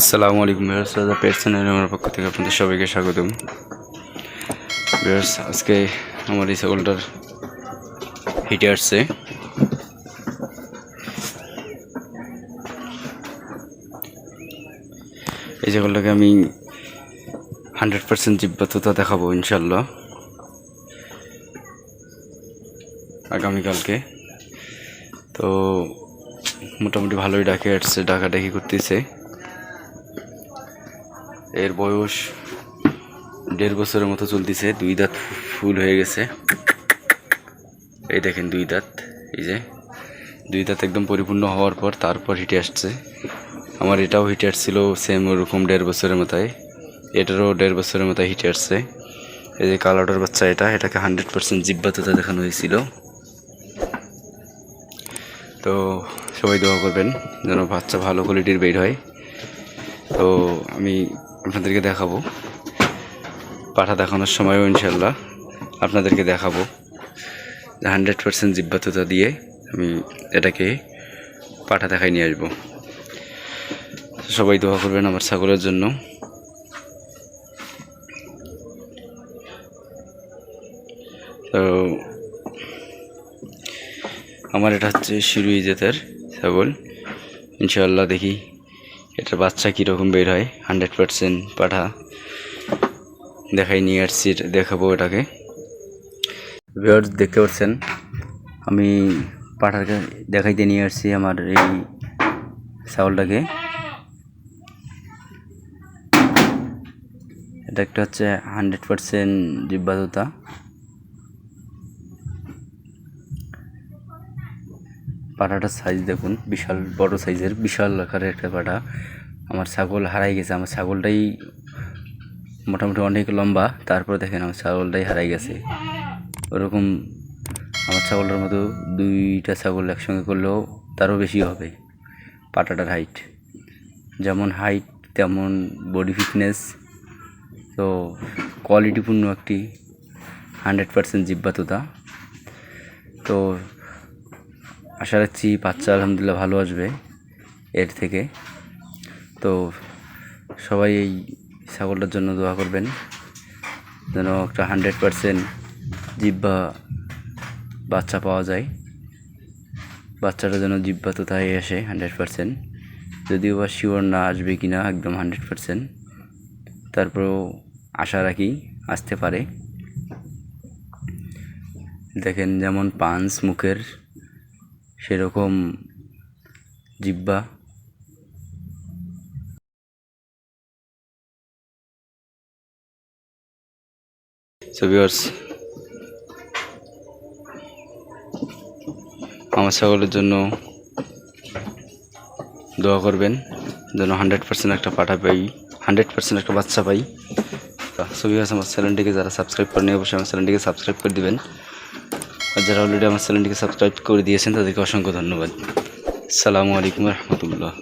আসসালামু আলাইকুম ভিউয়ার্স, রাজা পেট চ্যানেলের পক্ষ থেকে আপনাদের সবাইকে স্বাগতম। ভিউয়ার্স, আজকে আমার এই ছাগলটার হিটে আসছে। এই ছাগলটাকে আমি 100% জিব্বাততা দেখাবো ইনশাল্লাহ আগামীকালকে। তো মোটামুটি ভালোই ডাকাডাকি করতেছে। এর বয়স 1.5 বছরের মতো চলতেছে। 2 দাঁত ফুল হয়ে গেছে। এই দেখেন 2 দাঁত, এই যে 2 দাঁত একদম পরিপূর্ণ হওয়ার পর তারপর হিটে আসছে। আমার এটাও হিটে আসছিল সেম ওরকম 1.5 বছরের মতোই। এটারও 1.5 বছরের মতো হিটে আসছে। এই যে কালোটার বাচ্চা, এটাকে 100% জিব্বাততা দেখানো হয়েছিল। তো সবাই দোয়া করবেন যেন বাচ্চা ভালো কোয়ালিটির বের হয়। তো আমি আপনাদেরকে দেখাবো, পাঠা দেখানোর সময়ও ইনশাল্লাহ আপনাদেরকে দেখাবো 100% জিব্বাততা দিয়ে আমি এটাকে পাঠা দেখাই নিয়ে আসবো। সবাই দোয়া করবেন আমার ছাগলের জন্য। তো আমার এটা হচ্ছে শিরুই জাতের ছাগল। ইনশাআল্লাহ দেখি এটার বাচ্চা কীরকম বের হয়। 100% পাঠা দেখাই নিয়ে আসছি, দেখাবো এটাকে। ভিউয়ার্স, দেখতে পাচ্ছেন আমি পাঠাকে দেখাইতে নিয়ে আসছি আমার এই ছাগলটাকে। এটা একটা হচ্ছে 100% জিব্বাততা। পাঠাটার সাইজ দেখুন, বিশাল বড় সাইজের, বিশাল আকারের একটা পাঠা। আমার ছাগল হারাই গেছে। আমার ছাগলটাই মোটামুটি অনেক লম্বা, তারপর দেখেন আমার ছাগলটাই হারাই গেছে। ওরকম আমার ছাগলটার মতো 2টা ছাগল একসঙ্গে করলেও তারও বেশি হবে পাঠাটার হাইট। যেমন হাইট তেমন বডি ফিটনেস। তো কোয়ালিটিপূর্ণ একটি 100% জিব্বাততা। তো আশা রাখছি বাচ্চা আলহামদুলিল্লাহ ভালো আসবে এর থেকে। তো সবাই এই ছাগলটার জন্য দোয়া করবেন যেন একটা 100% জিব্বা বাচ্চা পাওয়া যায়। বাচ্চাটা যেন জিব্বাততায় আসে 100%। যদিও বা শিওর না আসবে কি না একদম 100%, তারপরেও আশা রাখি আসতে পারে। দেখেন যেমন পাঞ্চ মুখের সেরকম জিব্বা। সো ভিউয়ার্স, আমার ছাগলের জন্য দোয়া করবেন যেন 100% একটা পাঠা পাই, 100% একটা বাচ্চা পাই। সো ভিউয়ার্স, আমার চ্যানেলটিকে যারা সাবস্ক্রাইব করেনি অবশ্যই আমার চ্যানেলটিকে সাবস্ক্রাইব করে দিবেন। আর যারা অলরেডি আমার চ্যানেলটিকে সাবস্ক্রাইব করে দিয়েছেন তাদেরকে অসংখ্য ধন্যবাদ। আসসালামু আলাইকুম রহমতুল্লাহ।